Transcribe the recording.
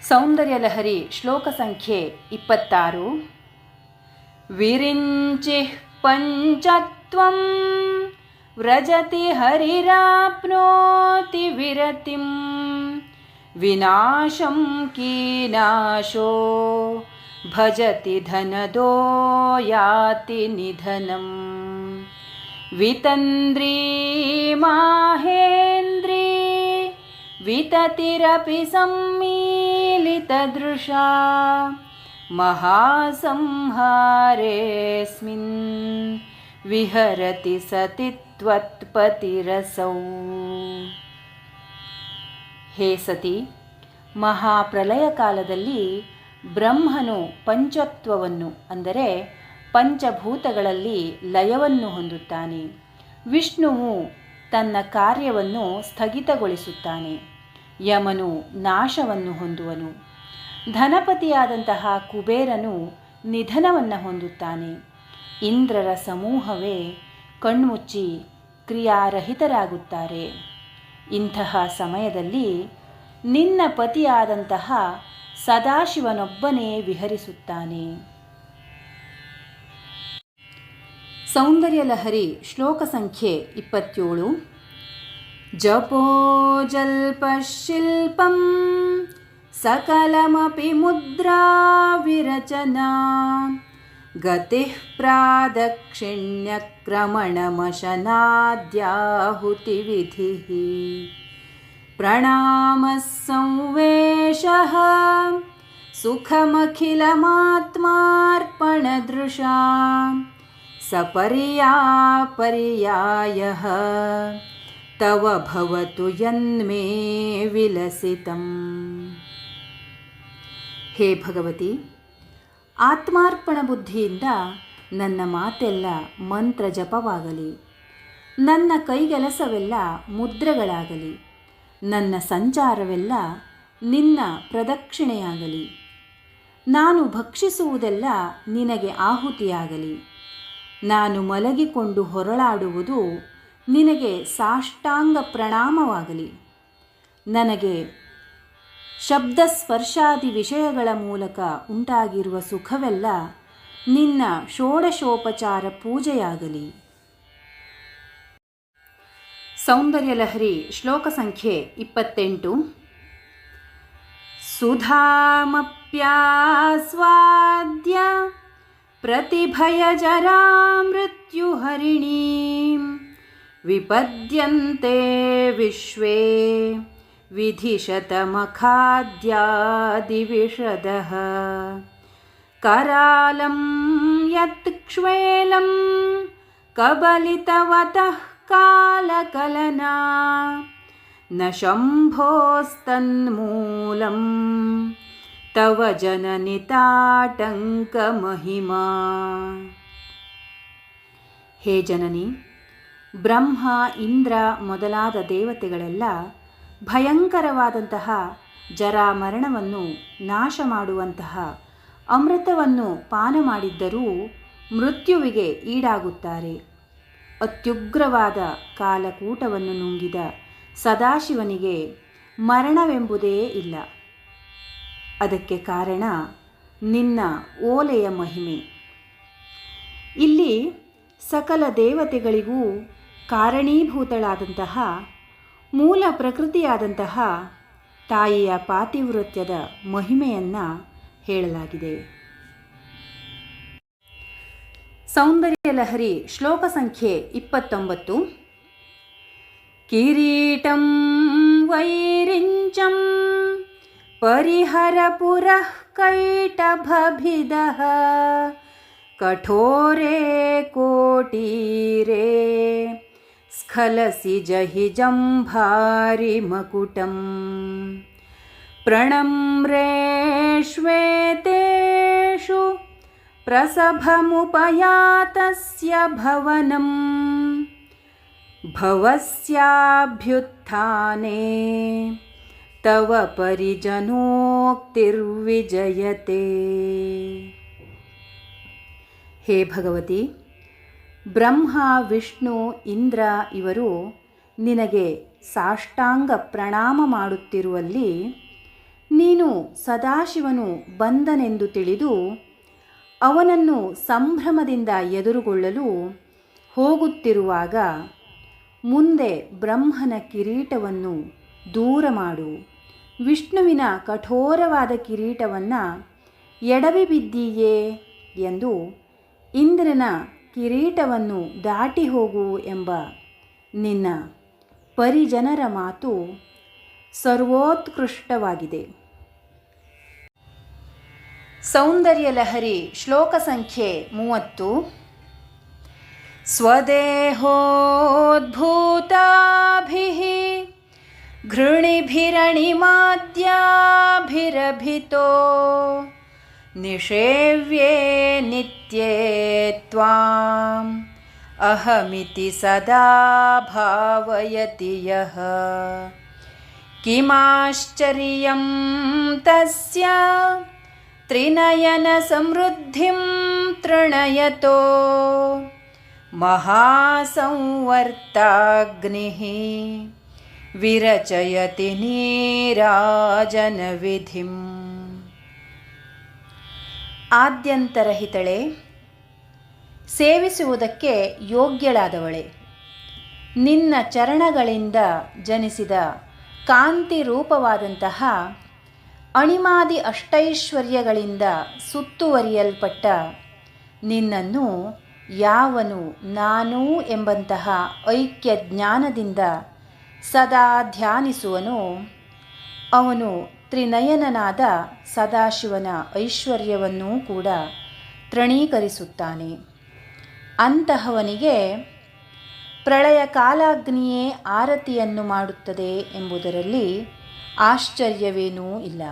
ಸೌಂದರ್ಯಲಹರಿ ಶ್ಲೋಕ ಸಂಖ್ಯೆ 26. ವಿರಿಂಚಿಃ ಪಂಚತ್ವಂ ವ್ರಜತಿ ಹರಿರಾಪ್ನೋತಿ ವಿರತಿಂ ವಿನಾಶಂ ಕೀನಾಶೋ ಭಜತಿ ಧನದೋ ಯಾತಿ ನಿಧನಂ ವಿತಂದ್ರೀ ಮಾಹೇಂದ್ರೀ ವಿತತಿರಪಿ ಸಮ್ಮಿಲಿತದೃಶಾ ಮಹಾಸಂಹಾರೇಸ್ಮಿನ್ ವಿಹರತಿ ಸತಿ ತ್ವತ್ಪತಿರಸೌ. ಹೇ ಸತಿ, ಮಹಾಪ್ರಲಯ ಕಾಲದಲ್ಲಿ ಬ್ರಹ್ಮನು ಪಂಚತ್ವವನ್ನು ಅಂದರೆ ಪಂಚಭೂತಗಳಲ್ಲಿ ಲಯವನ್ನು ಹೊಂದುತ್ತಾನೆ. ವಿಷ್ಣುವು ತನ್ನ ಕಾರ್ಯವನ್ನು ಸ್ಥಗಿತಗೊಳಿಸುತ್ತಾನೆ. ಯಮನು ನಾಶವನ್ನು ಹೊಂದುವನು. ಧನಪತಿಯಾದಂತಹ ಕುಬೇರನು ನಿಧನವನ್ನು ಹೊಂದುತ್ತಾನೆ. ಇಂದ್ರರ ಸಮೂಹವೇ ಕಣ್ಮುಚ್ಚಿ ಕ್ರಿಯಾರಹಿತರಾಗುತ್ತಾರೆ. ಇಂತಹ ಸಮಯದಲ್ಲಿ ನಿನ್ನ ಪತಿಯಾದಂತಹ ಸದಾಶಿವನೊಬ್ಬನೇ ವಿಹರಿಸುತ್ತಾನೆ. ಸೌಂದರ್ಯಲಹರಿ ಶ್ಲೋಕ ಸಂಖ್ಯೆ 27. ಜಪೋ ಜಲ್ಪಶಿಲ್ಪಂ ಸಕಲಮಪಿ ಮುದ್ರಾ ವಿರಚನಾ ಗತಿಃ ಪ್ರಾದಕ್ಷಿಣ್ಯಕ್ರಮಣಮಶನಾದ್ಯಾಹುತಿ ವಿಧಿಃ ಪ್ರಣಾಮಃ ಸಂವೇಶಃ ಸುಖಮಖಿಲಮಾತ್ಮಾರ್ಪಣದೃಶಾ ಸಪರ್ಯಾಪರ್ಯಾಯಃ ತವ ಭವತು ಯನ್ಮೇ ವಿಲಸಿತಂ. ಹೇ ಭಗವತಿ, ಆತ್ಮಾರ್ಪಣ ಬುದ್ಧಿಯಿಂದ ನನ್ನ ಮಾತೆಲ್ಲ ಮಂತ್ರ ಜಪವಾಗಲಿ, ನನ್ನ ಕೈಗೆಲಸವೆಲ್ಲ ಮುದ್ರೆಗಳಾಗಲಿ, ನನ್ನ ಸಂಚಾರವೆಲ್ಲ ನಿನ್ನ ಪ್ರದಕ್ಷಿಣೆಯಾಗಲಿ, ನಾನು ಭಕ್ಷಿಸುವುದೆಲ್ಲ ನಿನಗೆ ಆಹುತಿಯಾಗಲಿ, ನಾನು ಮಲಗಿಕೊಂಡು ಹೊರಳಾಡುವುದು ನಿನಗೆ ಸಾಷ್ಟಾಂಗ ಪ್ರಣಾಮವಾಗಲಿ, ನನಗೆ ಶಬ್ದ ಸ್ಪರ್ಶಾದಿ ವಿಷಯಗಳ ಮೂಲಕ ಉಂಟಾಗಿರುವ ಸುಖವೆಲ್ಲ ನಿನ್ನ ಷೋಡಶೋಪಚಾರ ಪೂಜೆಯಾಗಲಿ. ಸೌಂದರ್ಯಲಹರಿ ಶ್ಲೋಕ ಸಂಖ್ಯೆ 28. ಸುಧಾಮಪ್ಯಾಸ್ವಾದ್ಯ ಪ್ರತಿಭಯಜರಾ ಮೃತ್ಯುಹರಿಣೀಂ ವಿಪದ್ಯಂತೆ ವಿಶ್ವೇ ವಿಧಿಶತಮಖಾದ್ಯಾದಿವಿಷದಃ ಕರಾಲಂ ಯತ್ಕ್ಷ್ವೇಲಂ ಕಬಲಿತವತಃ ಕಾಲಕಲನಾ ನ ಶಂಭೋಸ್ತನ್ಮೂಲಂ ತವ ಜನನಿತಾಟಂಕ ಮಹಿಮಾ. ಹೇ ಜನನಿ, ಬ್ರಹ್ಮ ಇಂದ್ರ ಮೊದಲಾದ ದೇವತೆಗಳೆಲ್ಲ ಭಯಂಕರವಾದಂತಹ ಜರಾಮರಣವನ್ನು ನಾಶ ಮಾಡುವಂತಹ ಅಮೃತವನ್ನು ಪಾನ ಮಾಡಿದ್ದರೂ ಮೃತ್ಯುವಿಗೆ ಈಡಾಗುತ್ತಾರೆ. ಅತ್ಯುಗ್ರವಾದ ಕಾಲಕೂಟವನ್ನು ನುಂಗಿದ ಸದಾಶಿವನಿಗೆ ಮರಣವೆಂಬುದೇ ಇಲ್ಲ. ಅದಕ್ಕೆ ಕಾರಣ ನಿನ್ನ ಓಲೆಯ ಮಹಿಮೆ. ಇಲ್ಲಿ ಸಕಲ ದೇವತೆಗಳಿಗೂ ಕಾರಣೀಭೂತಳಾದಂತಹ ಮೂಲ ಪ್ರಕೃತಿಯಾದಂತಹ ತಾಯಿಯ ಪಾತಿವೃತ್ಯದ ಮಹಿಮೆಯನ್ನು ಹೇಳಲಾಗಿದೆ. ಸೌಂದರ್ಯಲಹರಿ ಶ್ಲೋಕ ಸಂಖ್ಯೆ 29. ಕಿರೀಟಂ ವೈರಿಂಚಂ ಪರಿಹರ ಪುರಃ ಕೈಟಭಭಿದಃ ಕಠೋರೆ ಕೋಟೀರೆ ಸ್ಖಲಸಿ ಜಹಿ ಜಂಭಾರಿ ಮಕುಟಂ ಪ್ರಣಮ್ರೇಷ್ವೇತೇಷು ಪ್ರಸಭಮುಪಯಾತಸ್ಯ ಭವನಂ ಭವಸ್ಯಾಭ್ಯುತ್ಥಾನೆ ತವ ಪರಿಜನೋಕ್ತಿರ್ವಿಜಯತೆ. ಹೇ ಭಗವತಿ, ಬ್ರಹ್ಮ ವಿಷ್ಣು ಇಂದ್ರ ಇವರು ನಿನಗೆ ಸಾಷ್ಟಾಂಗ ಪ್ರಣಾಮ ಮಾಡುತ್ತಿರುವಲ್ಲಿ ನೀನು ಸದಾಶಿವನು ಬಂದನೆಂದು ತಿಳಿದು ಅವನನ್ನು ಸಂಭ್ರಮದಿಂದ ಎದುರುಗೊಳ್ಳಲು ಹೋಗುತ್ತಿರುವಾಗ ಮುಂದೆ ಬ್ರಹ್ಮನ ಕಿರೀಟವನ್ನು ದೂರ ಮಾಡು, ವಿಷ್ಣುವಿನ ಕಠೋರವಾದ ಕಿರೀಟವನ್ನು ಎಡವಿ ಬಿದ್ದೀಯೇ ಎಂದು ಇಂದ್ರನ ಕಿರೀಟವನ್ನು ದಾಟಿ ಹೋಗು ಎಂಬ ನಿನ್ನ ಪರಿಜನರ ಮಾತು ಸರ್ವೋತ್ಕೃಷ್ಟವಾಗಿದೆ. ಸೌಂದರ್ಯ ಲಹರಿ ಶ್ಲೋಕ ಸಂಖ್ಯೆ 30. ಸ್ವದೇಹೋದ್ಭೂತಾಭಿಃ ಘೃಣಿಭಿರಣಿಮಾದ್ಯಾಭಿರಭಿತೋ ನಿಷೇವ್ಯೇ ನಿತ್ಯೇ ತ್ವಾಂ ಅಹಮಿತಿ ಸದಾ ಭಾವಯತಿ ಯಃ ಕಿಮಾಶ್ಚರ್ಯಂ ತಸ್ಯ ತ್ರಿನಯನ ಸಮೃದ್ಧಿಂ ತೃಣಯತೋ ಮಹಾಸಂವರ್ತಾಗ್ನಿಃ ವಿರಚಯತಿ ನೀರಾಜನ ವಿಧಿಂ. ಆದ್ಯಂತರಹಿತಳೆ, ಸೇವಿಸುವುದಕ್ಕೆ ಯೋಗ್ಯಳಾದವಳೆ, ನಿನ್ನ ಚರಣಗಳಿಂದ ಜನಿಸಿದ ಕಾಂತಿ ರೂಪವಾದಂತಹ ಅಣಿಮಾದಿ ಅಷ್ಟೈಶ್ವರ್ಯಗಳಿಂದ ಸುತ್ತುವರಿಯಲ್ಪಟ್ಟ ನಿನ್ನನ್ನು ಯಾವನು ನಾನು ಎಂಬಂತಹ ಐಕ್ಯ ಜ್ಞಾನದಿಂದ ಸದಾ ಧ್ಯಾನಿಸುವನೋ ಅವನು ತ್ರಿನಯನನಾದ ಸದಾಶಿವನ ಐಶ್ವರ್ಯವನ್ನೂ ಕೂಡ ತೃಣೀಕರಿಸುತ್ತಾನೆ. ಅಂತಹವನಿಗೆ ಪ್ರಳಯ ಕಾಲಾಗ್ನಿಯೇ ಆರತಿಯನ್ನು ಮಾಡುತ್ತದೆ ಎಂಬುದರಲ್ಲಿ ಆಶ್ಚರ್ಯವೇನೂ ಇಲ್ಲ.